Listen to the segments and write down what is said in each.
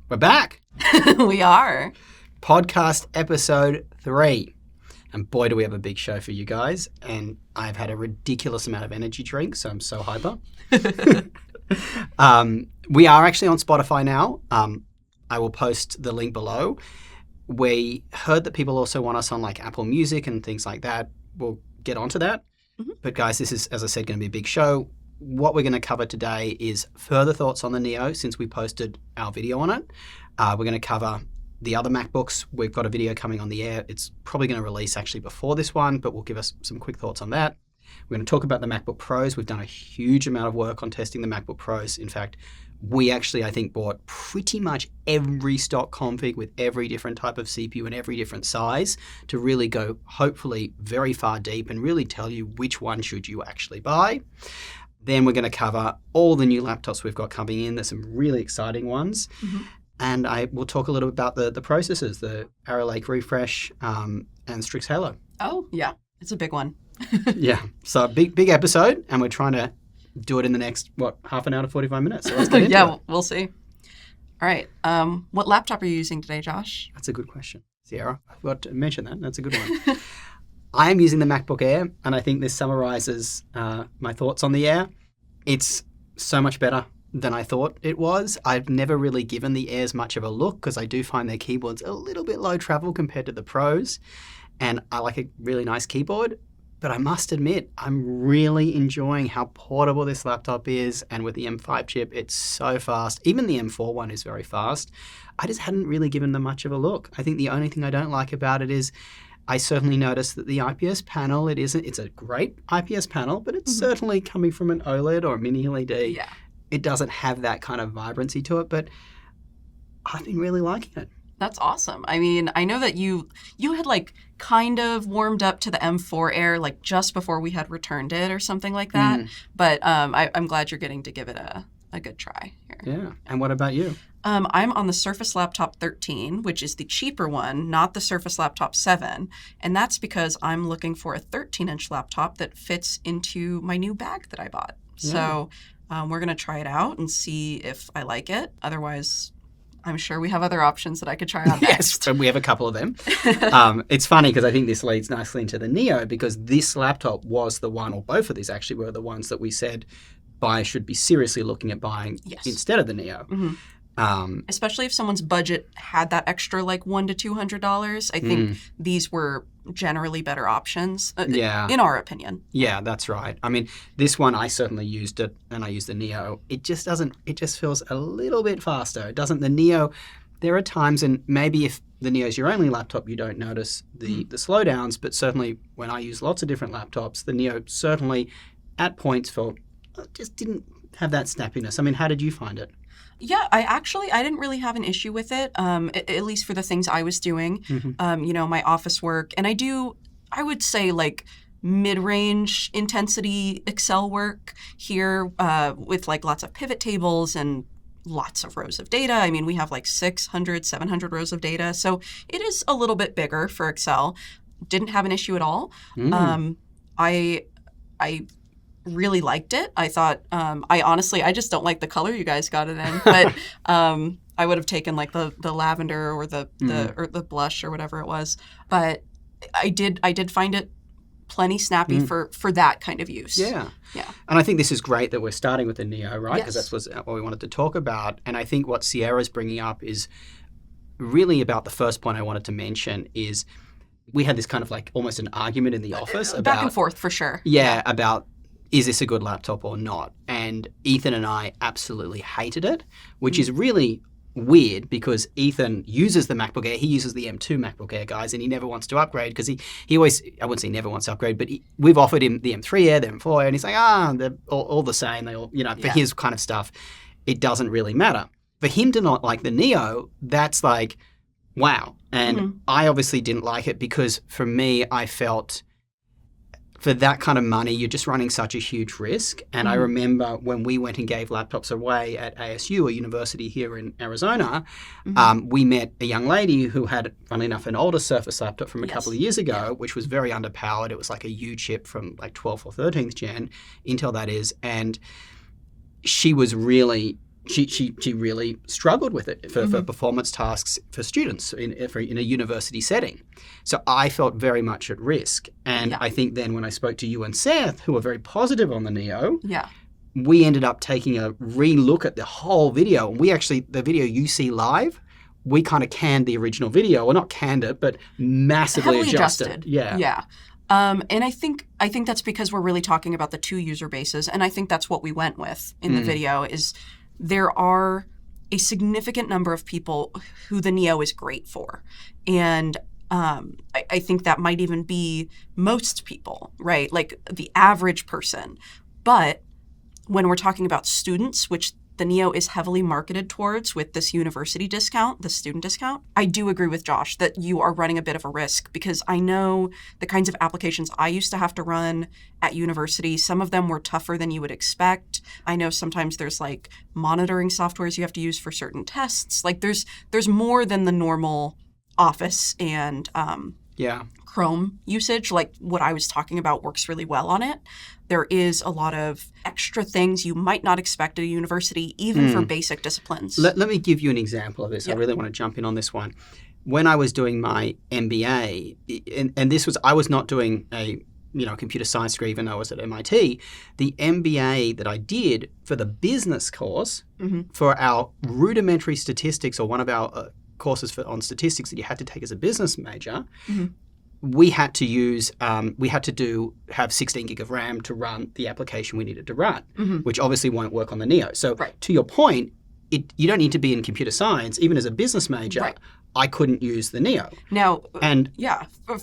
We're back. We are. Podcast episode 3. And boy, do we have a big show for you guys. And I've had a ridiculous amount of energy drink, so I'm so hyper. We are actually on Spotify now. I will post the link below. We heard that people also want us on like Apple Music and things like that. We'll get onto that. Mm-hmm. But guys, this is, as I said, going to be a big show. What we're going to cover today is further thoughts on the Neo since we posted our video on it. We're going to cover the other MacBooks. We've got a video coming on the Air. It's probably going to release actually before this one, but we'll give us some quick thoughts on that. We're going to talk about the MacBook Pros. We've done a huge amount of work on testing the MacBook Pros. In fact, we actually, I think, bought pretty much every stock config with every different type of CPU and every different size to really go, hopefully, very far deep and really tell you which one should you actually buy. Then we're going to cover all the new laptops we've got coming in. There's some really exciting ones. Mm-hmm. And I will talk a little about the processors, the Arrow Lake Refresh and Strix Halo. Oh, yeah. It's a big one. Yeah. So big episode. And we're trying to do it in the next, half an hour to 45 minutes. So let's get into it. We'll see. All right. What laptop are you using today, Josh? That's a good question. Cierra, I forgot to mention that. That's a good one. I am using the MacBook Air, and I think this summarizes my thoughts on the Air. It's so much better than I thought it was. I've never really given the Airs much of a look because I do find their keyboards a little bit low travel compared to the Pros, and I like a really nice keyboard. But I must admit, I'm really enjoying how portable this laptop is, and with the M5 chip, it's so fast. Even the M4 one is very fast. I just hadn't really given them much of a look. I think the only thing I don't like about it is I certainly noticed that the IPS panel, it's a great IPS panel, but it's certainly coming from an OLED or a mini LED. Yeah. It doesn't have that kind of vibrancy to it, but I've been really liking it. That's awesome. I mean, I know that you had like kind of warmed up to the M4 Air like just before we had returned it or something like that. But I'm glad you're getting to give it a good try here. Yeah. And what about you? I'm on the Surface Laptop 13, which is the cheaper one, not the Surface Laptop 7. And that's because I'm looking for a 13-inch laptop that fits into my new bag that I bought. Yeah. So we're going to try it out and see if I like it. Otherwise, I'm sure we have other options that I could try out next. Yes, we have a couple of them. It's funny because I think this leads nicely into the Neo because this laptop was the one, or both of these actually were the ones that we said buyers should be seriously looking at buying instead of the Neo. Mm-hmm. Especially if someone's budget had that extra like $100 to $200. I think these were generally better options, in our opinion. Yeah, that's right. I mean, this one, I certainly used it, and I used the Neo. It just feels a little bit faster. It doesn't, the Neo, there are times, and maybe if the Neo is your only laptop, you don't notice the slowdowns, but certainly when I use lots of different laptops, the Neo certainly at points just didn't have that snappiness. I mean, how did you find it? Yeah, I didn't really have an issue with it, at least for the things I was doing, my office work. And I would say like mid-range intensity Excel work here with like lots of pivot tables and lots of rows of data. I mean, we have like 600, 700 rows of data. So it is a little bit bigger for Excel. Didn't have an issue at all. I really liked it. I thought, I just don't like the color you guys got it in, but I would have taken like the lavender or the blush or whatever it was. But I did find it plenty snappy for that kind of use. Yeah. And I think this is great that we're starting with the Neo, right? Because that's what we wanted to talk about. And I think what Cierra's bringing up is really about the first point I wanted to mention is we had this kind of like almost an argument in the office about back and forth for sure. Yeah, about is this a good laptop or not? And Ethan and I absolutely hated it, which is really weird because Ethan uses the MacBook Air. He uses the M2 MacBook Air, guys, and he never wants to upgrade because he always, I wouldn't say he never wants to upgrade, but we've offered him the M3 Air, the M4 Air, and he's like, they're all the same. They all, for his kind of stuff, it doesn't really matter. For him to not like the Neo, that's like, wow. And I obviously didn't like it because for me, I felt for that kind of money, you're just running such a huge risk. And I remember when we went and gave laptops away at ASU, a university here in Arizona, we met a young lady who had, funnily enough, an older Surface laptop from a couple of years ago, which was very underpowered. It was like a U chip from like 12th or 13th gen, Intel that is. And she was really she really struggled with it for performance tasks for students in a university setting. So I felt very much at risk. And I think then when I spoke to you and Seth, who were very positive on the Neo, we ended up taking a re-look at the whole video. And we actually, the video you see live, we kind of canned the original video. Well, not canned it, but massively heavily adjusted. Yeah. And I think that's because we're really talking about the 2 user bases. And I think that's what we went with in the video is there are a significant number of people who the Neo is great for. And I think that might even be most people, right? Like the average person. But when we're talking about students, which the Neo is heavily marketed towards with this university discount, the student discount, I do agree with Josh that you are running a bit of a risk because I know the kinds of applications I used to have to run at university, some of them were tougher than you would expect. I know sometimes there's like monitoring softwares you have to use for certain tests. Like there's more than the normal Office and Chrome usage. Like what I was talking about works really well on it. There is a lot of extra things you might not expect at a university, even for basic disciplines. Let me give you an example of this. I really want to jump in on this one. When I was doing my MBA, and this was, I was not doing a computer science degree, even though I was at MIT. The MBA that I did for the business course, for our rudimentary statistics, or one of our courses on statistics that you had to take as a business major, we had to use, have 16 gig of RAM to run the application we needed to run, which obviously won't work on the Neo. So to your point, you don't need to be in computer science. Even as a business major, I couldn't use the Neo. Now,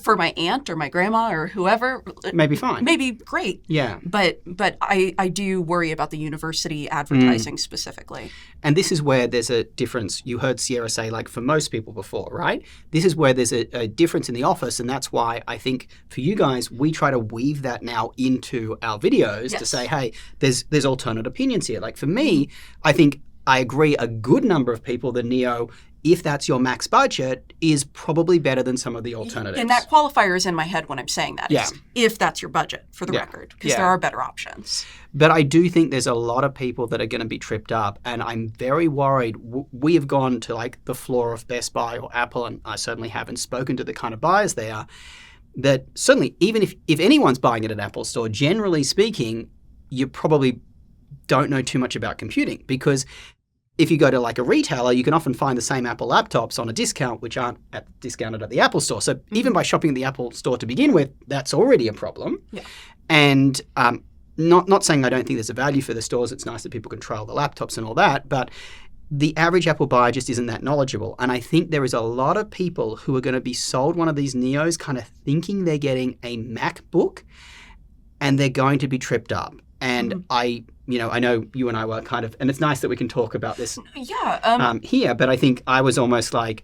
for my aunt or my grandma or whoever, maybe fine. Maybe great. Yeah. But I do worry about the university advertising specifically. And this is where there's a difference. You heard Cierra say, like, for most people before, right? This is where there's a difference in the office, and that's why I think for you guys, we try to weave that now into our videos to say, hey, there's alternate opinions here. Like for me, I think I agree a good number of people, the Neo, if that's your max budget, is probably better than some of the alternatives. And that qualifier is in my head when I'm saying that. Is if that's your budget, for the record, because there are better options. But I do think there's a lot of people that are going to be tripped up, and I'm very worried. We have gone to like the floor of Best Buy or Apple, and I certainly haven't spoken to the kind of buyers there, that certainly even if anyone's buying it at Apple Store, generally speaking, you probably don't know too much about computing, because if you go to like a retailer, you can often find the same Apple laptops on a discount, which aren't discounted at the Apple Store. So even by shopping at the Apple Store to begin with, that's already a problem. Yeah. And not saying I don't think there's a value for the stores. It's nice that people can trial the laptops and all that. But the average Apple buyer just isn't that knowledgeable. And I think there is a lot of people who are going to be sold one of these Neos kind of thinking they're getting a MacBook, and they're going to be tripped up. And I know you and I were kind of, and it's nice that we can talk about this here, but I think I was almost like,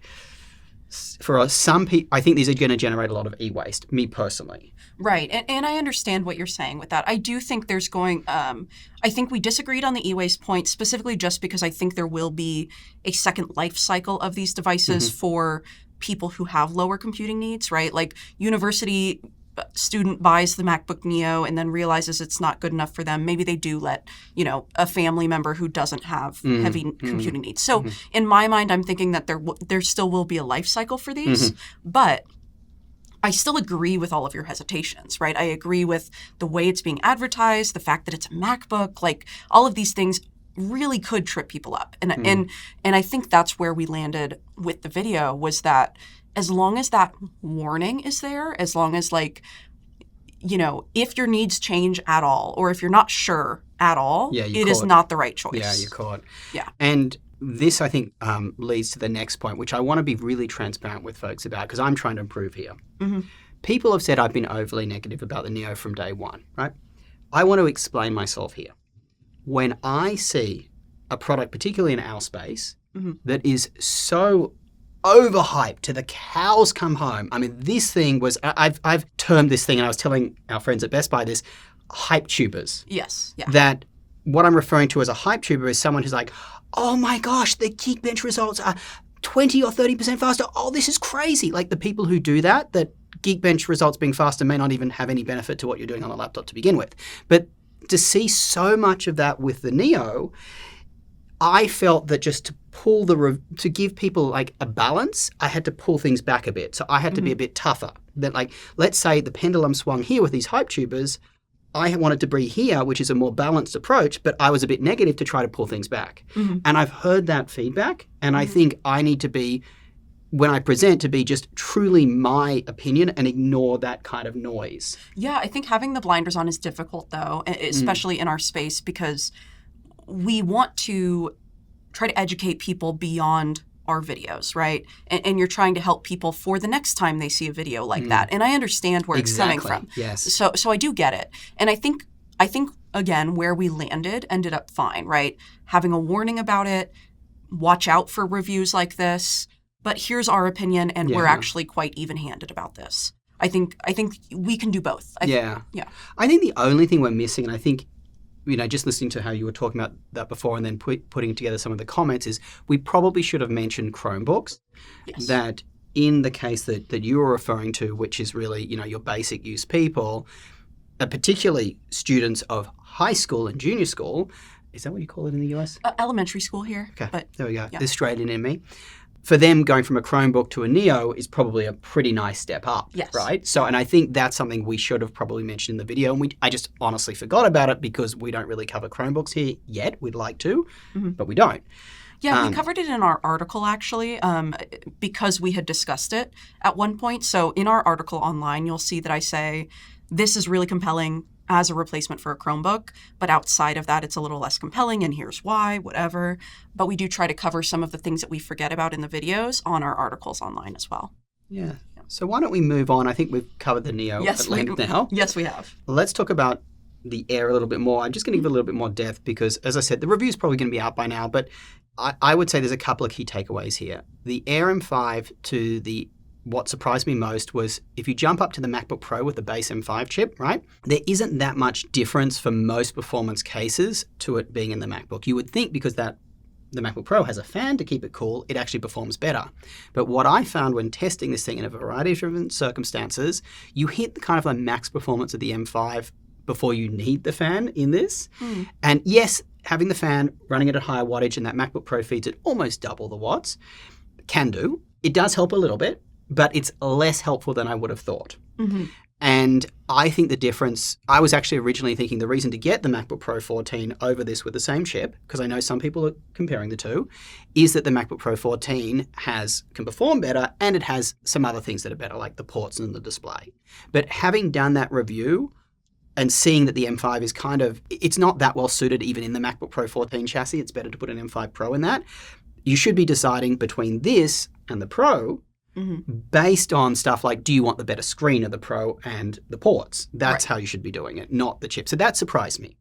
for some people, I think these are going to generate a lot of e-waste, me personally. Right. And I understand what you're saying with that. I do think there's I think we disagreed on the e-waste point specifically just because I think there will be a second life cycle of these devices for people who have lower computing needs, right? Like university student buys the MacBook Neo and then realizes it's not good enough for them. Maybe they do let, a family member who doesn't have heavy computing needs. So in my mind, I'm thinking that there still will be a life cycle for these, but I still agree with all of your hesitations, right? I agree with the way it's being advertised, the fact that it's a MacBook, like all of these things really could trip people up. And I think that's where we landed with the video, was that as long as that warning is there, as long as if your needs change at all, or if you're not sure at all, it is not the right choice. Yeah, you're caught. Yeah. And this, I think, leads to the next point, which I want to be really transparent with folks about, because I'm trying to improve here. People have said I've been overly negative about the Neo from day one, right? I want to explain myself here. When I see a product, particularly in our space, that is so overhyped to the cows come home. I mean, this thing was, I've termed this thing, and I was telling our friends at Best Buy this, hype tubers. Yes. Yeah. That what I'm referring to as a hype tuber is someone who's like, oh my gosh, the Geekbench results are 20 or 30% faster. Oh, this is crazy. Like the people who do that Geekbench results being faster may not even have any benefit to what you're doing on a laptop to begin with. But to see so much of that with the Neo, I felt that just to pull to give people like a balance, I had to pull things back a bit. So I had to be a bit tougher. That like, let's say the pendulum swung here with these hype tubers. I wanted to be here, which is a more balanced approach, but I was a bit negative to try to pull things back. And I've heard that feedback, and I think I need to be, when I present, to be just truly my opinion and ignore that kind of noise. Yeah, I think having the blinders on is difficult, though, especially in our space, because we want to try to educate people beyond our videos, right? And you're trying to help people for the next time they see a video like that. And I understand where it's coming from. Yes. So I do get it. And I think again, where we ended up fine, right? Having a warning about it, watch out for reviews like this, but here's our opinion, and we're actually quite even-handed about this. I think we can do both. Yeah. I think the only thing we're missing, and I think, just listening to how you were talking about that before and then putting together some of the comments, is we probably should have mentioned Chromebooks. Yes. That in the case that you were referring to, which is really, your basic use people, particularly students of high school and junior school, is that what you call it in the US? Elementary school here. Okay, but, there we go. Yeah. The Australian in me. For them, going from a Chromebook to a Neo is probably a pretty nice step up, right? So, and I think that's something we should have probably mentioned in the video, and I just honestly forgot about it because we don't really cover Chromebooks here yet. We'd like to, but we don't. Yeah, we covered it in our article, actually, because we had discussed it at one point. So in our article online, you'll see that I say, this is really compelling as a replacement for a Chromebook, but outside of that, it's a little less compelling, and here's why, whatever. But we do try to cover some of the things that we forget about in the videos on our articles online as well. Yeah. So why don't we move on? I think we've covered the Neo at length now. Yes, we have. Let's talk about the Air a little bit more. I'm just going to give it a little bit more depth because, as I said, the review's probably going to be out by now, but I would say there's a couple of key takeaways here. The Air M5 to what surprised me most was if you jump up to the MacBook Pro with the base M5 chip, right, there isn't that much difference for most performance cases to it being in the MacBook. You would think because the MacBook Pro has a fan to keep it cool, it actually performs better. But what I found when testing this thing in a variety of different circumstances, you hit the kind of the max performance of the M5 before you need the fan in this. And yes, having the fan running at a higher wattage and that MacBook Pro feeds it almost double the watts can do. It does help a little bit, but it's less helpful than I would have thought. And I think the difference, I was actually originally thinking the reason to get the MacBook Pro 14 over this with the same chip, because I know some people are comparing the two, is that the MacBook Pro 14 can perform better and it has some other things that are better, like the ports and the display. But having done that review and seeing that the M5 is it's not that well suited even in the MacBook Pro 14 chassis, it's better to put an M5 Pro in that, you should be deciding between this and the Pro based on stuff like, do you want the better screen of the Pro and the ports? That's how you should be doing it, not the chip. So that surprised me.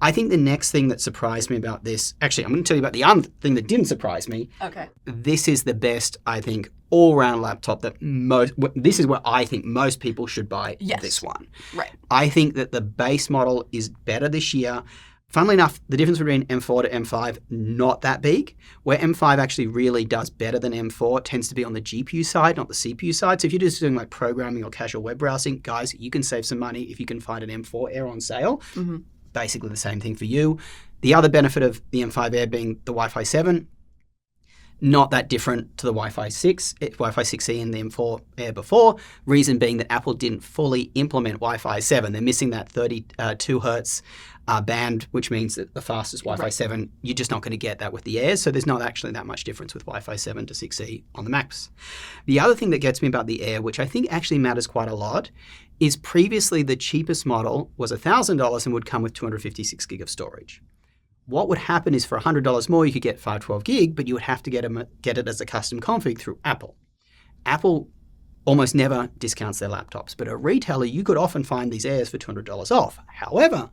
I think the next thing that surprised me about this, actually, I'm going to tell you about the other thing that didn't surprise me. Okay. This is the best, I think, all-round laptop this is what I think most people should buy this one. Right. I think that the base model is better this year. Funnily enough, the difference between M4 to M5, not that big. Where M5 actually really does better than M4, it tends to be on the GPU side, not the CPU side. So if you're just doing like programming or casual web browsing, guys, you can save some money if you can find an M4 Air on sale. Basically the same thing for you. The other benefit of the M5 Air being the Wi-Fi 7, not that different to the Wi-Fi 6, Wi-Fi 6E and the M4 Air before. Reason being that Apple didn't fully implement Wi-Fi 7. They're missing that 32 hertz band, which means that the fastest Wi-Fi 7, you're just not going to get that with the Airs. So there's not actually that much difference with Wi-Fi 7 to 6E on the Macs. The other thing that gets me about the Air, which I think actually matters quite a lot, is previously the cheapest model was $1,000 and would come with 256 gig of storage. What would happen is for $100 more, you could get 512 gig, but you would have to get it as a custom config through Apple. Apple almost never discounts their laptops, but a retailer, you could often find these Airs for $200 off. However,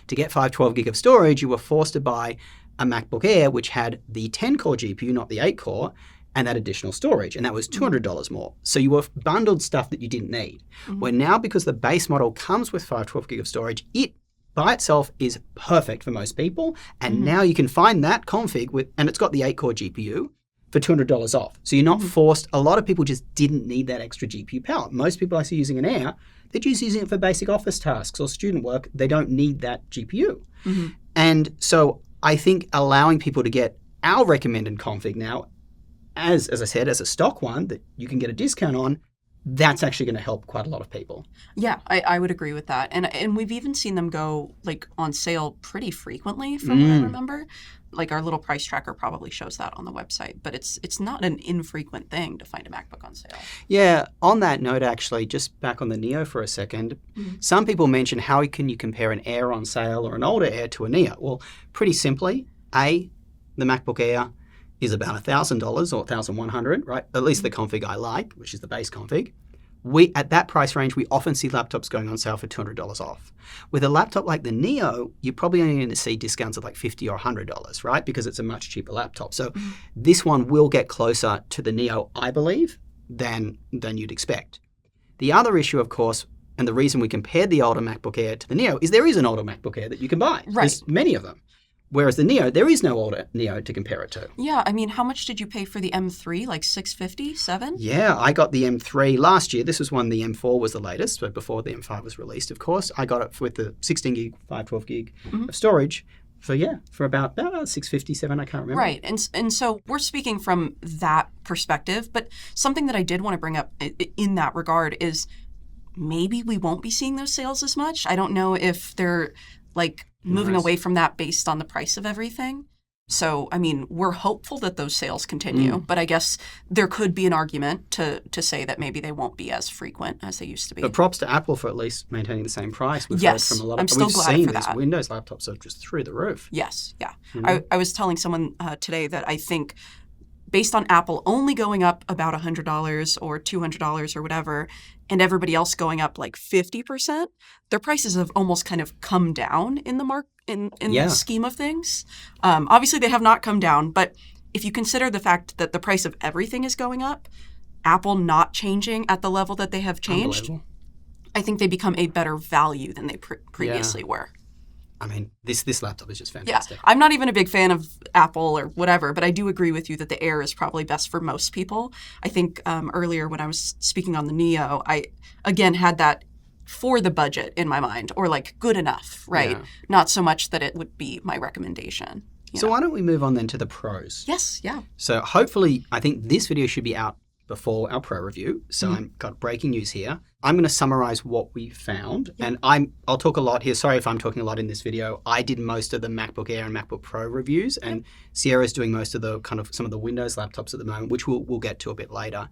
to get 512 gig of storage, you were forced to buy a MacBook Air, which had the 10-core GPU, not the 8-core, and that additional storage, and that was $200 more. So you were bundled stuff that you didn't need. Where now, because the base model comes with 512 gig of storage, it by itself is perfect for most people, and now you can find that config and it's got the 8-core GPU for $200 off. So you're not forced. A lot of people just didn't need that extra GPU power. Most people I see using an Air, they're just using it for basic office tasks or student work. They don't need that GPU. And so I think allowing people to get our recommended config now, as I said, as a stock one that you can get a discount on, that's actually going to help quite a lot of people. Yeah, I would agree with that. And we've even seen them go like on sale pretty frequently from what I remember. Like our little price tracker probably shows that on the website, but it's not an infrequent thing to find a MacBook on sale. Yeah, on that note, actually, just back on the Neo for a second, some people mention how can you compare an Air on sale or an older Air to a Neo? Well, pretty simply, the MacBook Air is about $1,000 or $1,100, right? At least the config I like, which is the base config. At that price range, we often see laptops going on sale for $200 off. With a laptop like the Neo, you're probably only going to see discounts of like $50 or $100, right? Because it's a much cheaper laptop. So this one will get closer to the Neo, I believe, than you'd expect. The other issue, of course, and the reason we compared the older MacBook Air to the Neo is there is an older MacBook Air that you can buy. Right. There's many of them. Whereas the Neo, there is no older Neo to compare it to. Yeah, I mean, how much did you pay for the M3? Like $650, $7? Yeah, I got the M3 last year. This was when the M4 was the latest, but before the M5 was released, of course. I got it with the 16 gig, 512 gig of storage. For about $650, $7, I can't remember. Right, and so we're speaking from that perspective, but something that I did want to bring up in that regard is maybe we won't be seeing those sales as much. I don't know if they're like moving away from that based on the price of everything. So, I mean, we're hopeful that those sales continue, but I guess there could be an argument to say that maybe they won't be as frequent as they used to be. But props to Apple for at least maintaining the same price. We've yes, heard from a lot of, I'm still we've glad seen for these that. Windows laptops are just through the roof. Yes, yeah. I was telling someone today that I think based on Apple only going up about $100 or $200 or whatever, and everybody else going up like 50%, their prices have almost kind of come down in the the scheme of things. Obviously, they have not come down, but if you consider the fact that the price of everything is going up, Apple not changing at the level that they have changed, I think they become a better value than they previously were. I mean, this laptop is just fantastic. Yeah, I'm not even a big fan of Apple or whatever, but I do agree with you that the Air is probably best for most people. I think earlier when I was speaking on the Neo, I, again, had that for the budget in my mind, or like good enough, right? Yeah. Not so much that it would be my recommendation. So why don't we move on then to the pros? Yes, yeah. So hopefully, I think this video should be out before our pro review. So I've got breaking news here. I'm going to summarize what we found. And I'll talk a lot here. Sorry if I'm talking a lot in this video. I did most of the MacBook Air and MacBook Pro reviews, and Cierra's doing most of the kind of some of the Windows laptops at the moment, which we'll get to a bit later.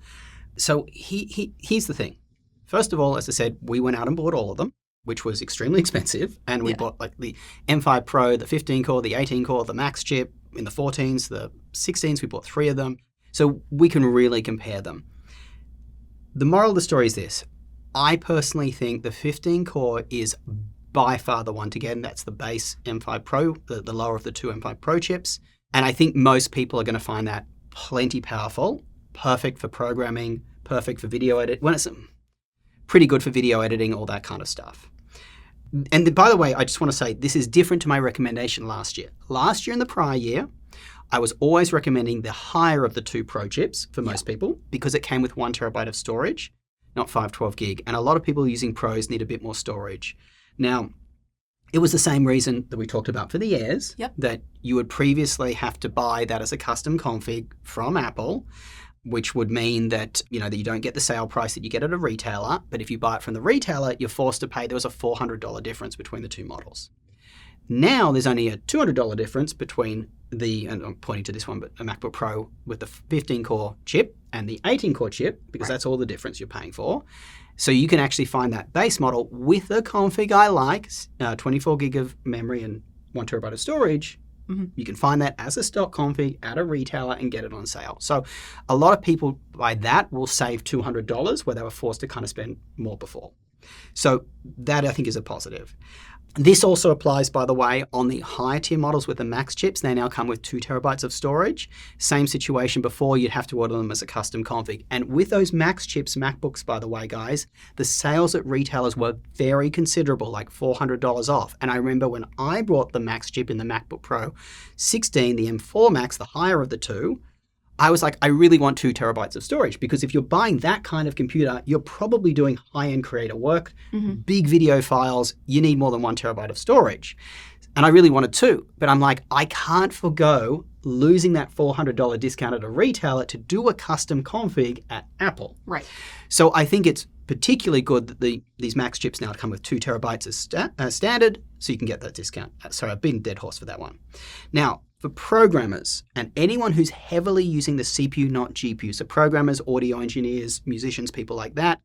So here's the thing. First of all, as I said, we went out and bought all of them, which was extremely expensive. And we bought like the M5 Pro, the 15 core, the 18 core, the Max chip, in the 14s, the 16s, we bought 3 of them. So we can really compare them. The moral of the story is this. I personally think the 15 core is by far the one to get, and that's the base M5 Pro, the lower of the 2 M5 Pro chips. And I think most people are going to find that plenty powerful, perfect for programming, perfect for video edit. When it's pretty good for video editing, all that kind of stuff. And by the way, I just want to say this is different to my recommendation last year. Last year and the prior year, I was always recommending the higher of the 2 Pro chips for most people because it came with 1 terabyte of storage, not 512 gig. And a lot of people using Pros need a bit more storage. Now, it was the same reason that we talked about for the Airs, that you would previously have to buy that as a custom config from Apple, which would mean that, that you don't get the sale price that you get at a retailer. But if you buy it from the retailer, you're forced to pay. There was a $400 difference between the 2 models. Now there's only a $200 difference between and I'm pointing to this one, but a MacBook Pro with the 15-core chip and the 18-core chip, because that's all the difference you're paying for. So you can actually find that base model with the config I like, 24 gig of memory and 1 terabyte of storage. You can find that as a stock config at a retailer and get it on sale. So a lot of people by that will save $200 where they were forced to kind of spend more before. So that I think is a positive. This also applies, by the way, on the higher tier models with the Max chips. They now come with 2 terabytes of storage. Same situation before, you'd have to order them as a custom config. And with those Max chips, MacBooks, by the way, guys, the sales at retailers were very considerable, like $400 off. And I remember when I bought the Max chip in the MacBook Pro 16, the M4 Max, the higher of the 2, I was like, I really want 2 terabytes of storage, because if you're buying that kind of computer, you're probably doing high-end creator work, big video files, you need more than 1 terabyte of storage. And I really wanted to, but I'm like, I can't forgo losing that $400 discount at a retailer to do a custom config at Apple. Right. So I think it's particularly good that these Max chips now come with 2 terabytes as standard, so you can get that discount. Sorry, I've been dead horse for that one. Now, for programmers and anyone who's heavily using the CPU, not GPU, so programmers, audio engineers, musicians, people like that,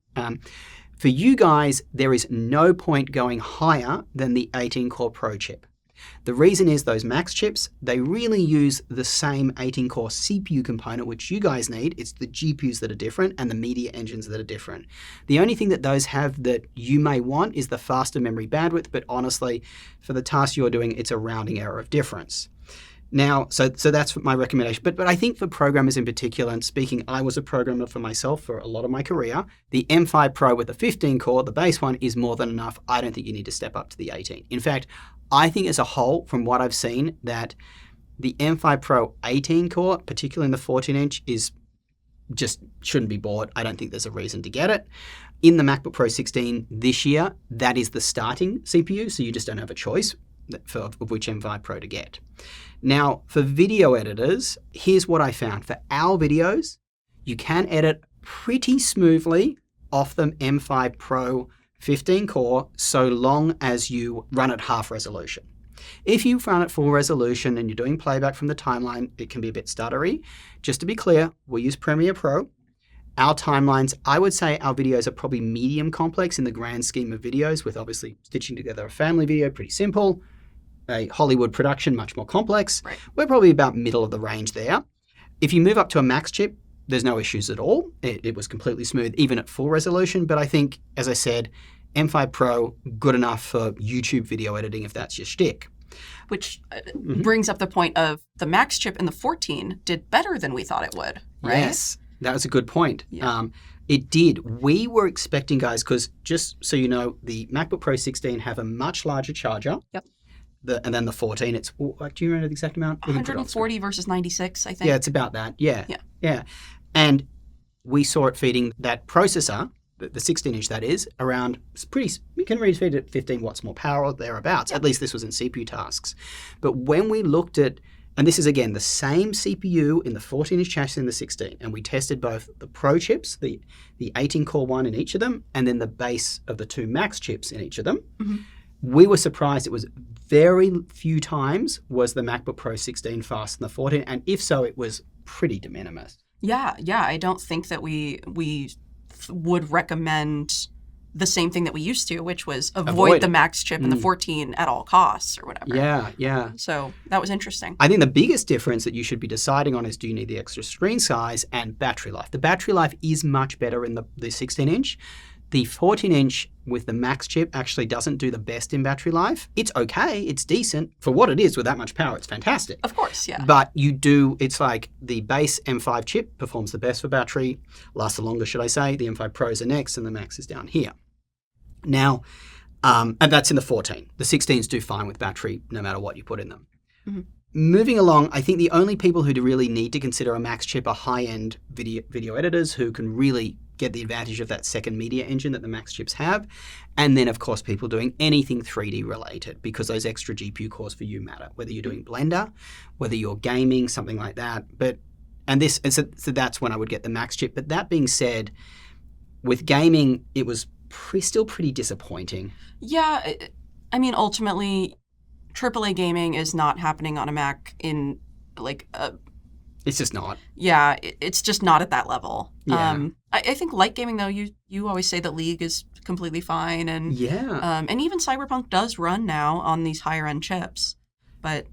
for you guys, there is no point going higher than the 18-core Pro chip. The reason is those Max chips, they really use the same 18-core CPU component, which you guys need. It's the GPUs that are different and the media engines that are different. The only thing that those have that you may want is the faster memory bandwidth, but honestly, for the task you're doing, it's a rounding error of difference. Now, so that's my recommendation. But I think for programmers in particular, and speaking, I was a programmer for myself for a lot of my career, the M5 Pro with the 15 core, the base one, is more than enough. I don't think you need to step up to the 18. In fact, I think as a whole, from what I've seen, that the M5 Pro 18 core, particularly in the 14-inch, is just shouldn't be bought. I don't think there's a reason to get it. In the MacBook Pro 16 this year, that is the starting CPU, so you just don't have a choice of which M5 Pro to get. Now, for video editors, here's what I found. For our videos, you can edit pretty smoothly off the M5 Pro 15 core so long as you run at half resolution. If you run at full resolution and you're doing playback from the timeline, it can be a bit stuttery. Just to be clear, we use Premiere Pro. Our timelines, I would say our videos are probably medium complex in the grand scheme of videos, with obviously stitching together a family video, pretty simple. A Hollywood production, much more complex. Right. We're probably about middle of the range there. If you move up to a Max chip, there's no issues at all. It was completely smooth, even at full resolution. But I think, as I said, M5 Pro, good enough for YouTube video editing if that's your shtick. Which brings up the point of the Max chip in the 14 did better than we thought it would, right? Yes, that was a good point. Yeah. It did. We were expecting, guys, because just so you know, the MacBook Pro 16 have a much larger charger. Yep. And then the 14, it's, do you remember the exact amount? 140 versus 96, I think. Yeah, it's about that. Yeah. And we saw it feeding that processor, the 16-inch that is, around, we can really feed it 15 watts more power or thereabouts. Yep. At least this was in CPU tasks. But when we looked at, and this is again the same CPU in the 14-inch chassis and the 16, and we tested both the Pro chips, the 18-core one in each of them, and then the base of the 2 Max chips in each of them. Mm-hmm. We were surprised. It was very few times was the MacBook Pro 16 faster than the 14, and if so, it was pretty de minimis. Yeah. I don't think that we would recommend the same thing that we used to, which was avoid the Max chip and the 14 at all costs or whatever. Yeah. So that was interesting. I think the biggest difference that you should be deciding on is, do you need the extra screen size and battery life? The battery life is much better in the 16-inch. The 14-inch with the Max chip actually doesn't do the best in battery life. It's okay. It's decent. For what it is with that much power, it's fantastic. Of course, yeah. But it's like the base M5 chip performs the best for battery, lasts the longest, should I say. The M5 Pros are next, and the Max is down here. Now, and that's in the 14. The 16s do fine with battery no matter what you put in them. Mm-hmm. Moving along, I think the only people who really need to consider a Max chip are high-end video editors who can really get the advantage of that second media engine that the Max chips have. And then, of course, people doing anything 3D related, because those extra GPU cores for you matter, whether you're doing Blender, whether you're gaming, something like that. So that's when I would get the Max chip. But that being said, with gaming, it was still pretty disappointing. Yeah. I mean, ultimately, AAA gaming is not happening on a Mac in it's just not. Yeah, it's just not at that level. Yeah. I think light gaming, though, you always say that League is completely fine. And and even Cyberpunk does run now on these higher-end chips. But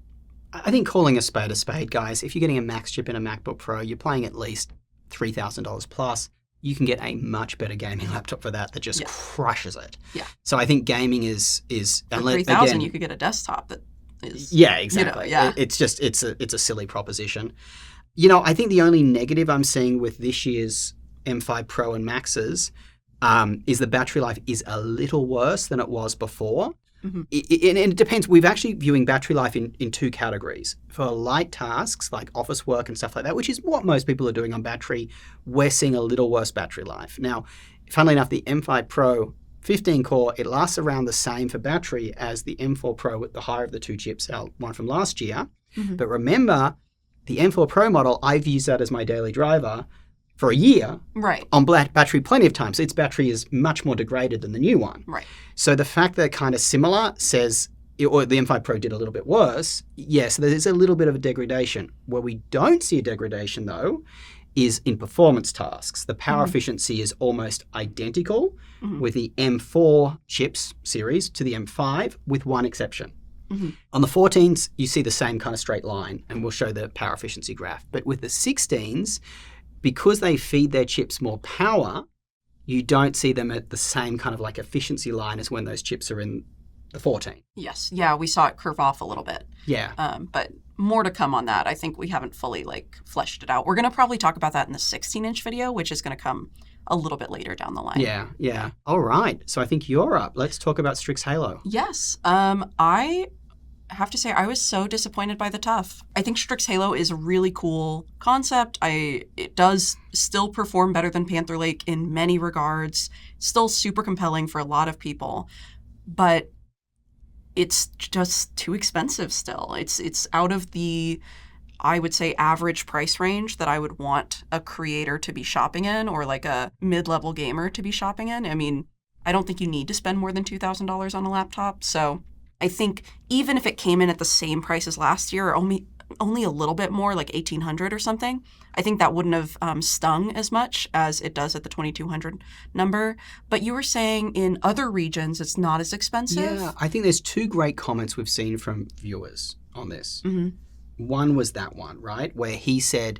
I think calling a spade, guys, if you're getting a Max chip in a MacBook Pro, you're paying at least $3,000 plus. You can get a much better gaming laptop for that just crushes it. Yeah. So I think gaming is for $3,000, you could get a desktop that is. Yeah, exactly. It's a silly proposition. I think the only negative I'm seeing with this year's M5 Pro and Maxes is the battery life is a little worse than it was before. Mm-hmm. And it depends. We're actually viewing battery life in 2 categories. For light tasks like office work and stuff like that, which is what most people are doing on battery, we're seeing a little worse battery life. Now, funnily enough, the M5 Pro 15 core, it lasts around the same for battery as the M4 Pro with the higher of the two chips, our one from last year. But remember, the M4 Pro model, I've used that as my daily driver for a year on battery plenty of times. So its battery is much more degraded than the new one. Right. So the fact that they're kind of similar says, or the M5 Pro did a little bit worse, yes, there's a little bit of a degradation. Where we don't see a degradation, though, is in performance tasks. The power efficiency is almost identical with the M4 chips series to the M5, with one exception. On the 14s, you see the same kind of straight line, and we'll show the power efficiency graph. But with the 16s, because they feed their chips more power, you don't see them at the same kind of like efficiency line as when those chips are in the 14. Yes. Yeah, we saw it curve off a little bit. Yeah. But more to come on that. I think we haven't fully fleshed it out. We're going to probably talk about that in the 16-inch video, which is going to come a little bit later down the line. Yeah. All right. So I think you're up. Let's talk about Strix Halo. Yes. I have to say I was so disappointed by the TUF. I think Strix Halo is a really cool concept. It does still perform better than Panther Lake in many regards. Still super compelling for a lot of people. But it's just too expensive still. It's out of the, I would say, average price range that I would want a creator to be shopping in, or like a mid-level gamer to be shopping in. I mean, I don't think you need to spend more than $2,000 on a laptop. So I think even if it came in at the same price as last year, or only a little bit more, like $1,800 or something, I think that wouldn't have stung as much as it does at the $2,200 number. But you were saying in other regions it's not as expensive? Yeah, I think there's two great comments we've seen from viewers on this. One was that one, right, where he said,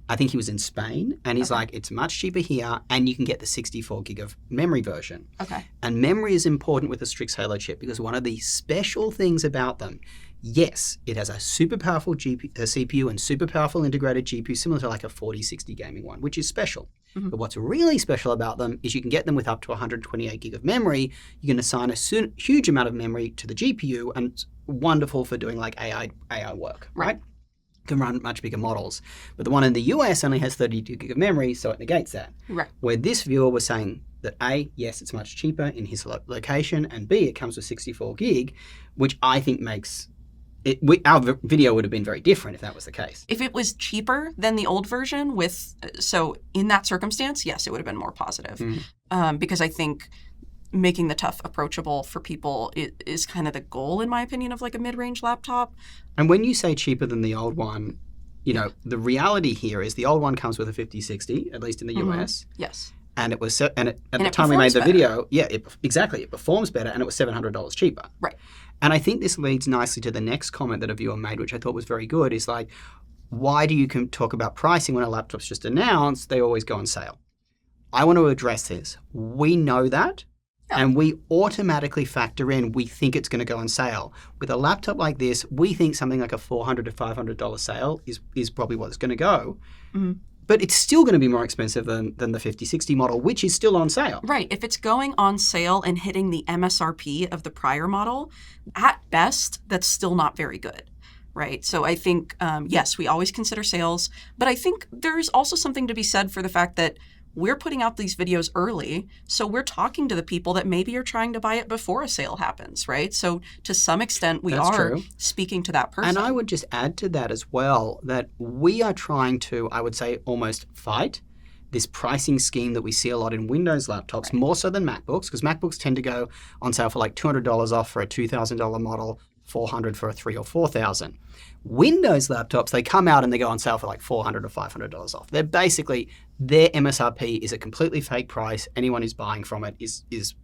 I think he was in Spain, and he's like, it's much cheaper here, and you can get the 64 gig of memory version. Okay. And memory is important with the Strix Halo chip because one of the special things about them, yes, it has a super powerful CPU and super powerful integrated GPU, similar to like a 4060 gaming one, which is special. But what's really special about them is you can get them with up to 128 gig of memory. You can assign a huge amount of memory to the GPU, and it's wonderful for doing like AI work, right? Can run much bigger models. But the one in the US only has 32 gig of memory, so it negates that. Right. Where this viewer was saying that A, yes, it's much cheaper in his location, and B, it comes with 64 gig, which I think makes it, our video would have been very different if that was the case. If it was cheaper than the old version, so in that circumstance, yes, it would have been more positive. Because I think making the TUF approachable for people is kind of the goal, in my opinion, of like a mid-range laptop. And when you say cheaper than the old one, you know, the reality here is the old one comes with a 5060, at least in the US. Yes. And it was at the time we made the video, it performs better, and it was $700 cheaper. Right. And I think this leads nicely to the next comment that a viewer made, which I thought was very good, is like, why do you talk about pricing when a laptop's just announced? They always go on sale. I want to address this. We know that. And we automatically factor in, we think it's going to go on sale. With a laptop like this, we think something like a $400 to $500 sale is probably what it's going to go. But it's still going to be more expensive than the 5060 model, which is still on sale. Right. If it's going on sale and hitting the MSRP of the prior model, at best, that's still not very good. Right. So I think, yes, we always consider sales. But I think there's also something to be said for the fact that we're putting out these videos early, so we're talking to the people that maybe are trying to buy it before a sale happens, right? So to some extent, we are speaking to that person. And I would just add to that as well that we are trying to, I would say, almost fight this pricing scheme that we see a lot in Windows laptops, more so than MacBooks, because MacBooks tend to go on sale for like $200 off for a $2,000 model, $400 for a $3,000 or $4,000. Windows laptops, they come out and they go on sale for like $400 or $500 off. They're basically, their MSRP is a completely fake price. Anyone who's buying from it is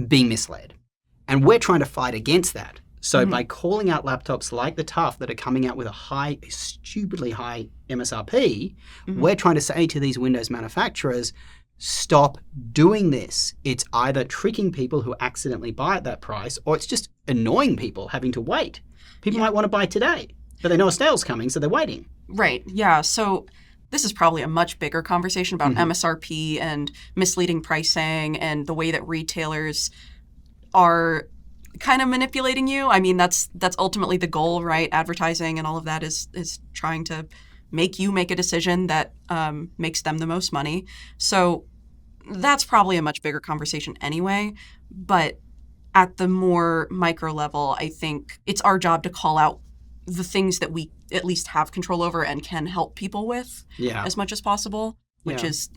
being misled. And we're trying to fight against that. So by calling out laptops like the TUF that are coming out with a stupidly high MSRP, we're trying to say to these Windows manufacturers, stop doing this. It's either tricking people who accidentally buy at that price, or it's just annoying people having to wait. People might want to buy today, but they know a sale's coming, so they're waiting. Right. Yeah. So this is probably a much bigger conversation about MSRP and misleading pricing and the way that retailers are kind of manipulating you. I mean, that's ultimately the goal, right? Advertising and all of that is trying to make you make a decision that makes them the most money. So that's probably a much bigger conversation anyway. But at the more micro level, I think it's our job to call out the things that we at least have control over and can help people with as much as possible, which is,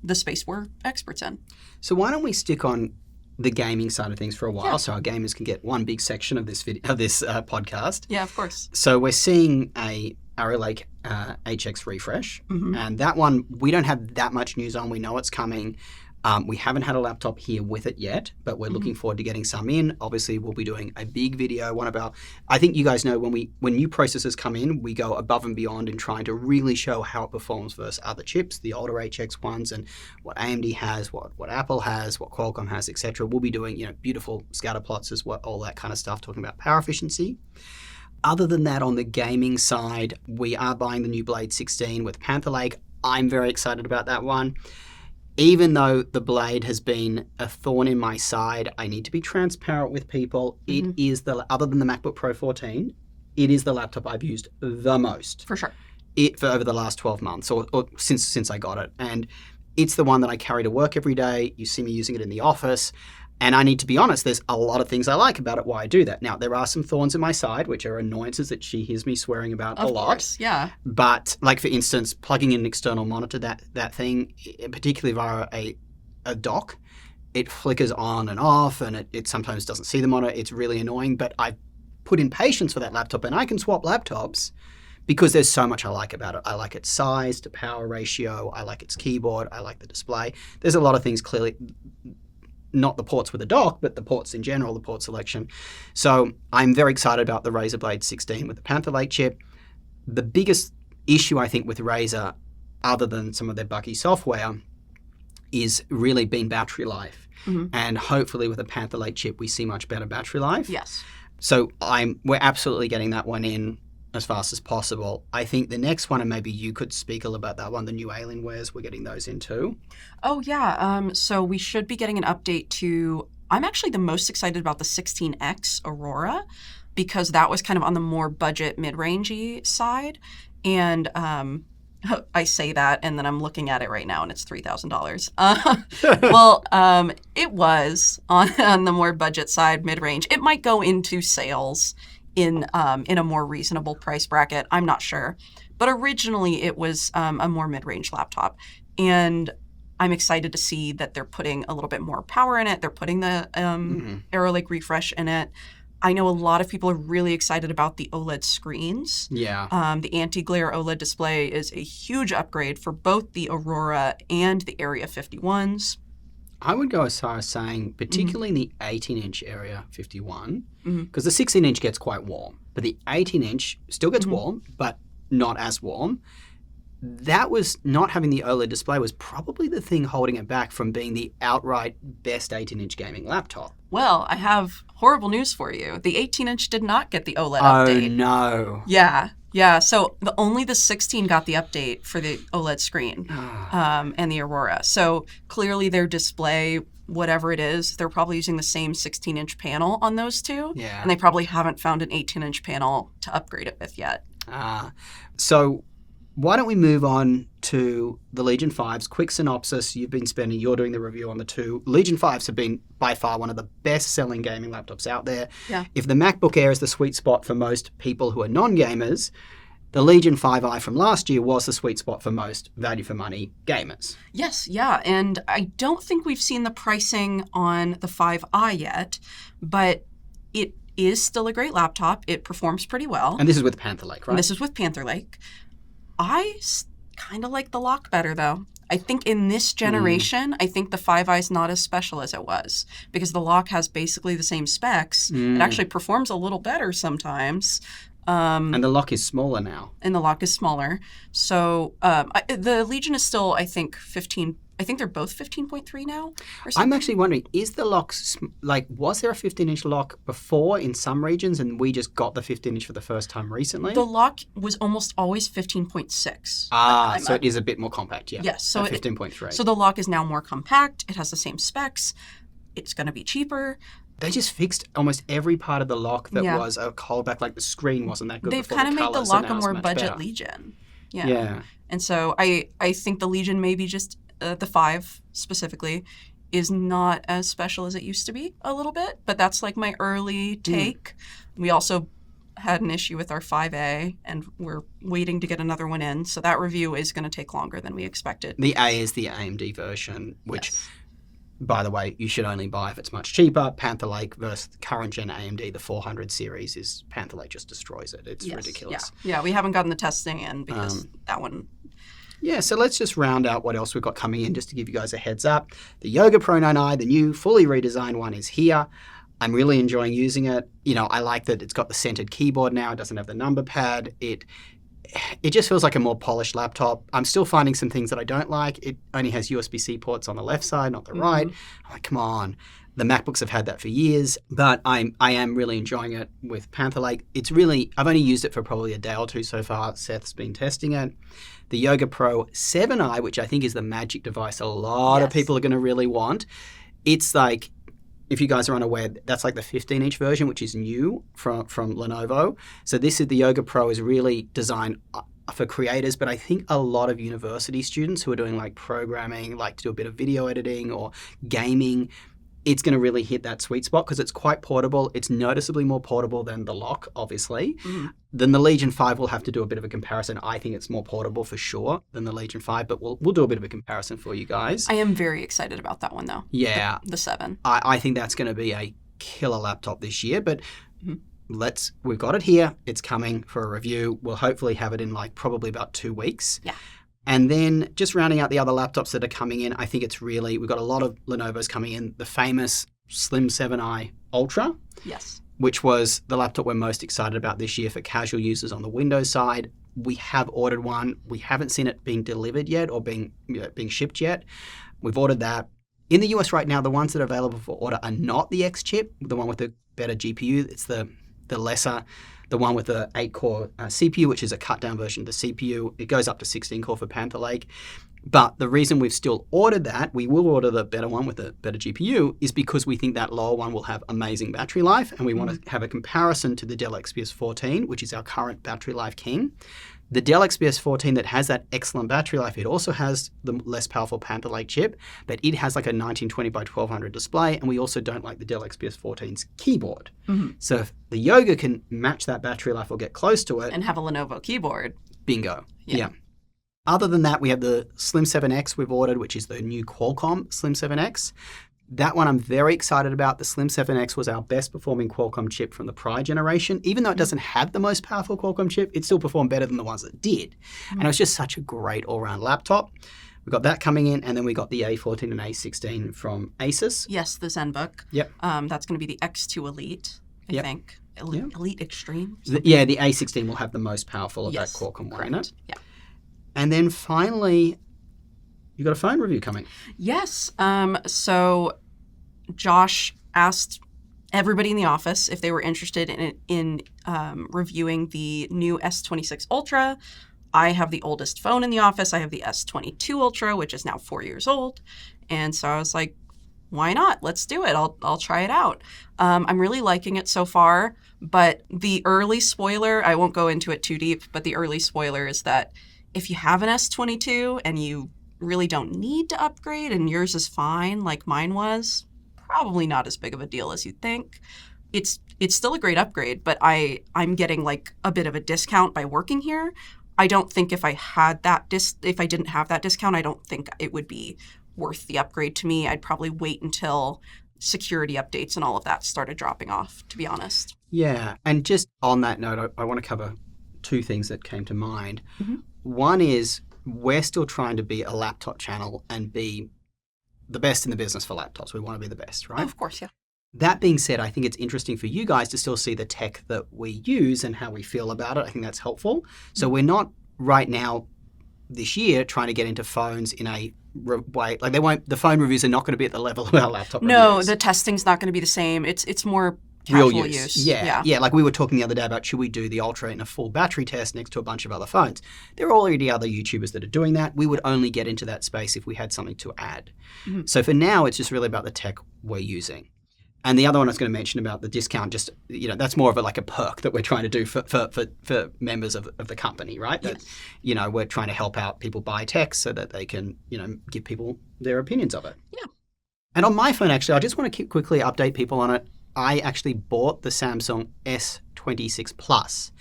the space we're experts in. So why don't we stick on the gaming side of things for a while so our gamers can get one big section of this podcast. Yeah, of course. So we're seeing a Arrow Lake HX refresh, and that one we don't have that much news on. We know it's coming. We haven't had a laptop here with it yet, but we're looking forward to getting some in. Obviously, we'll be doing a big video. I think you guys know when new processors come in, we go above and beyond in trying to really show how it performs versus other chips, the older HX ones, and what AMD has, what Apple has, what Qualcomm has, etc. We'll be doing beautiful scatter plots as well, all that kind of stuff, talking about power efficiency. Other than that, on the gaming side, we are buying the new Blade 16 with Panther Lake. I'm very excited about that one. Even though the Blade has been a thorn in my side, I need to be transparent with people. It is other than the MacBook Pro 14, it is the laptop I've used the most. For sure. For over the last 12 months or since I got it. And it's the one that I carry to work every day. You see me using it in the office. And I need to be honest, there's a lot of things I like about it, why I do that. Now, there are some thorns in my side, which are annoyances that she hears me swearing about a lot. Of course, yeah. But, like, for instance, plugging in an external monitor, that thing, particularly via a dock, it flickers on and off, and it sometimes doesn't see the monitor. It's really annoying, but I've put in patience for that laptop, and I can swap laptops because there's so much I like about it. I like its size to power ratio. I like its keyboard. I like the display. There's a lot of things clearly... Not the ports with a dock, but the ports in general, the port selection. So I'm very excited about the Razer Blade 16 with the Panther Lake chip. The biggest issue, I think, with Razer, other than some of their buggy software, is really been battery life. And hopefully with a Panther Lake chip, we see much better battery life. Yes. So we're absolutely getting that one in as fast as possible. I think the next one, and maybe you could speak a little about that one, the new Alienwares, we're getting those in too. Oh, yeah. So we should be getting an update to... I'm actually the most excited about the 16X Aurora because that was kind of on the more budget, mid-rangey side. And I say that, and then I'm looking at it right now, and it's $3,000. Well, it was on the more budget side, mid-range. It might go into sales in a more reasonable price bracket. I'm not sure. But originally it was a more mid-range laptop. And I'm excited to see that they're putting a little bit more power in it. They're putting the Arrow Lake refresh in it. I know a lot of people are really excited about the OLED screens. Yeah. The anti-glare OLED display is a huge upgrade for both the Aurora and the Area 51s. I would go as far as saying, particularly in the 18-inch Area 51, because the 16-inch gets quite warm, but the 18-inch still gets warm, but not as warm. That was not having the OLED display was probably the thing holding it back from being the outright best 18-inch gaming laptop. Well, I have horrible news for you. The 18-inch did not get the OLED update. Oh, no. Yeah. So only the 16 got the update for the OLED screen and the Aurora. So clearly their display, whatever it is, they're probably using the same 16-inch panel on those two. Yeah. And they probably haven't found an 18-inch panel to upgrade it with yet. So why don't we move on to the Legion 5s? Quick synopsis. You're doing the review on the two. Legion 5s have been by far one of the best-selling gaming laptops out there. Yeah. If the MacBook Air is the sweet spot for most people who are non-gamers, the Legion 5i from last year was the sweet spot for most value-for-money gamers. Yes, yeah. And I don't think we've seen the pricing on the 5i yet, but it is still a great laptop. It performs pretty well. And this is with Panther Lake, right? And this is with Panther Lake. I kind of like the lock better, though. I think in this generation, I think the 5i is not as special as it was because the lock has basically the same specs. It actually performs a little better sometimes. And the lock is smaller now. And the lock is smaller. So the Legion is still, I think, 15. I think they're both 15.3 now or something. I'm actually wondering, is the lock, was there a 15-inch lock before in some regions and we just got the 15-inch for the first time recently? The lock was almost always 15.6. So it is a bit more compact, yeah. Yes. So 15.3. So the lock is now more compact. It has the same specs. It's going to be cheaper. They just fixed almost every part of the lock that was a holdback, like the screen wasn't that good. They've kind of made the lock a more budget Legion. Yeah. And so I think the Legion maybe just the 5 specifically, is not as special as it used to be a little bit, but that's like my early take. We also had an issue with our 5A, and we're waiting to get another one in, so that review is going to take longer than we expected. The A is the AMD version, which, by the way, you should only buy if it's much cheaper. Panther Lake versus current gen AMD, the 400 series, is Panther Lake just destroys it. It's ridiculous. Yeah, we haven't gotten the testing in because that one... Yeah, so let's just round out what else we've got coming in just to give you guys a heads up. The Yoga Pro 9i, the new fully redesigned one, is here. I'm really enjoying using it. You know, I like that it's got the centered keyboard now. It doesn't have the number pad. It just feels like a more polished laptop. I'm still finding some things that I don't like. It only has USB-C ports on the left side, not the right. I'm like, come on. The MacBooks have had that for years, but I am really enjoying it with Panther Lake. It's really, I've only used it for probably a day or two so far. Seth's been testing it. The Yoga Pro 7i, which I think is the magic device a lot of people are going to really want. It's like, if you guys are unaware, that's like the 15-inch version, which is new from Lenovo. So this is the Yoga Pro is really designed for creators, but I think a lot of university students who are doing like programming, like to do a bit of video editing or gaming, it's going to really hit that sweet spot because it's quite portable. It's noticeably more portable than the Lock, obviously. Then the Legion 5 will have to do a bit of a comparison. I think it's more portable for sure than the Legion 5, but we'll do a bit of a comparison for you guys. I am very excited about that one, though. Yeah. The 7. I think that's going to be a killer laptop this year, but we've got it here. It's coming for a review. We'll hopefully have it in like probably about 2 weeks. Yeah. And then just rounding out the other laptops that are coming in, I think it's really, we've got a lot of Lenovo's coming in. The famous Slim 7i Ultra, which was the laptop we're most excited about this year for casual users on the Windows side. We have ordered one. We haven't seen it being delivered yet or being shipped yet. We've ordered that. In the US right now, the ones that are available for order are not the X chip, the one with the better GPU. It's the lesser, the one with the 8-core CPU, which is a cut-down version of the CPU. It goes up to 16-core for Panther Lake. But the reason we've still ordered that, we will order the better one with the better GPU, is because we think that lower one will have amazing battery life, and we want to have a comparison to the Dell XPS 14, which is our current battery life king. The Dell XPS 14 that has that excellent battery life, it also has the less powerful Panther Lake chip, but it has like a 1920 by 1200 display, and we also don't like the Dell XPS 14's keyboard. So if the Yoga can match that battery life or get close to it... And have a Lenovo keyboard. Bingo. Yeah. Other than that, we have the Slim 7X we've ordered, which is the new Qualcomm Slim 7X. That one I'm very excited about. The Slim 7X was our best performing Qualcomm chip from the prior generation. Even though it doesn't have the most powerful Qualcomm chip, it still performed better than the ones that did. And it was just such a great all-round laptop. We've got that coming in, and then we got the A14 and A16 from Asus. Yes, the Zenbook. Yep. That's going to be the X2 Elite, I think. Elite Extreme? The A16 will have the most powerful of that Qualcomm one in it. Yeah. And then finally, you got a phone review coming. Yes. So Josh asked everybody in the office if they were interested in reviewing the new S26 Ultra. I have the oldest phone in the office. I have the S22 Ultra, which is now 4 years old. And so I was like, why not? Let's do it. I'll try it out. I'm really liking it so far. But the early spoiler, I won't go into it too deep, but the early spoiler is that if you have an S22 and you really don't need to upgrade and yours is fine like mine was, probably not as big of a deal as you'd think. It's still a great upgrade, but I'm getting like a bit of a discount by working here. I don't think if I didn't have that discount, I don't think it would be worth the upgrade to me. I'd probably wait until security updates and all of that started dropping off, to be honest. Yeah, and just on that note, I want to cover 2 things that came to mind. One is we're still trying to be a laptop channel and be the best in the business for laptops. We want to be the best, right? Oh, of course, yeah. That being said, I think it's interesting for you guys to still see the tech that we use and how we feel about it. I think that's helpful. So we're not right now this year trying to get into phones in a way. Like the phone reviews are not going to be at the level of our laptop reviews. No, the testing's not going to be the same. It's more casual real use. Yeah. Like we were talking the other day about should we do the Ultra in a full battery test next to a bunch of other phones. There are already other YouTubers that are doing that. We would only get into that space if we had something to add. So for now, it's just really about the tech we're using. And the other one I was going to mention about the discount, just, that's more of like a perk that we're trying to do for members of the company, right? That, we're trying to help out people buy tech so that they can, give people their opinions of it. Yeah. And on my phone, actually, I just want to quickly update people on it. I actually bought the Samsung S26 Plus.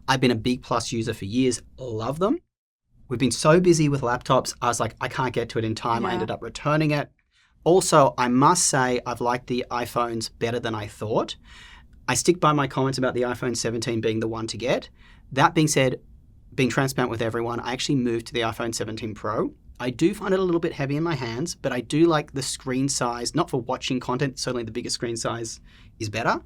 I've been a big Plus user for years. Love them. We've been so busy with laptops. I was like, I can't get to it in time. I ended up returning it. Also, I must say I've liked the iPhones better than I thought. I stick by my comments about the iPhone 17 being the one to get. That being said, being transparent with everyone, I actually moved to the iPhone 17 Pro. I do find it a little bit heavy in my hands, but I do like the screen size, not for watching content. Certainly the bigger screen size is better.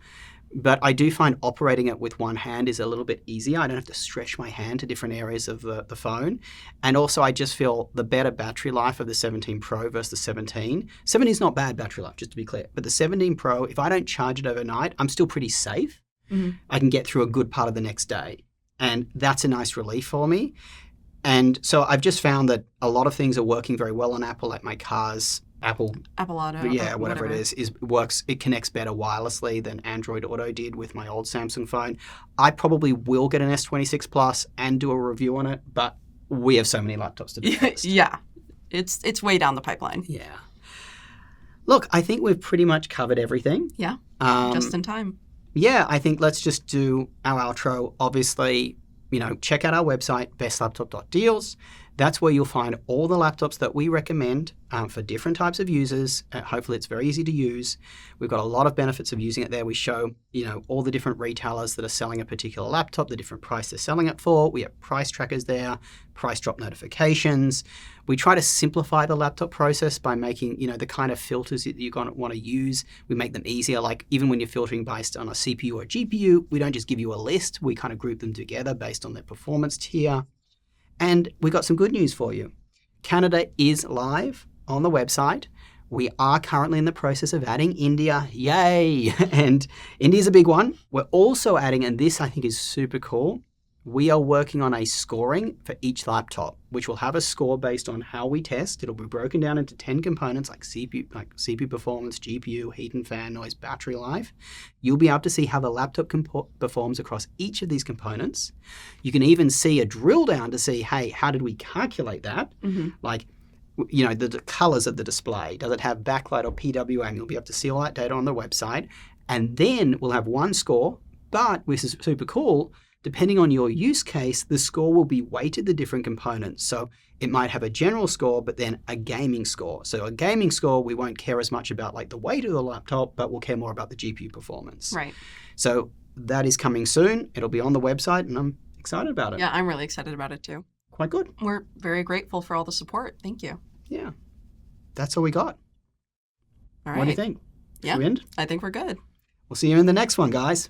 But I do find operating it with one hand is a little bit easier. I don't have to stretch my hand to different areas of the phone. And also I just feel the better battery life of the 17 Pro versus the 17. 17 is not bad battery life, just to be clear. But the 17 Pro, if I don't charge it overnight, I'm still pretty safe. Mm-hmm. I can get through a good part of the next day. And that's a nice relief for me. And so I've just found that a lot of things are working very well on Apple, like my car's Apple Auto. Yeah, whatever it is works. It connects better wirelessly than Android Auto did with my old Samsung phone. I probably will get an S26 Plus and do a review on it, but we have so many laptops to do. Yeah, it's way down the pipeline. Yeah. Look, I think we've pretty much covered everything. Yeah, just in time. Yeah, I think let's just do our outro. Obviously, check out our website, bestlaptop.deals. That's where you'll find all the laptops that we recommend for different types of users. Hopefully it's very easy to use. We've got a lot of benefits of using it there. We show, all the different retailers that are selling a particular laptop, the different price they're selling it for. We have price trackers there, price drop notifications. We try to simplify the laptop process by making, the kind of filters that you're going to want to use. We make them easier. Like even when you're filtering based on a CPU or a GPU, we don't just give you a list. We kind of group them together based on their performance tier. And we got some good news for you. Canada is live on the website. We are currently in the process of adding India. Yay! And India's a big one. We're also adding, and this I think is super cool, we are working on a scoring for each laptop, which will have a score based on how we test. It'll be broken down into 10 components like CPU performance, GPU, heat and fan noise, battery life. You'll be able to see how the laptop performs across each of these components. You can even see a drill down to see, hey, how did we calculate that? Mm-hmm. Like, the colors of the display. Does it have backlight or PWM? You'll be able to see all that data on the website. And then we'll have one score, but which is super cool, depending on your use case, the score will be weighted to different components. So it might have a general score, but then a gaming score. So a gaming score, we won't care as much about like the weight of the laptop, but we'll care more about the GPU performance. Right. So that is coming soon. It'll be on the website and I'm excited about it. Yeah, I'm really excited about it too. Quite good. We're very grateful for all the support. Thank you. Yeah. That's all we got. All right. What do you think? Yeah, Should we end? I think we're good. We'll see you in the next one, guys.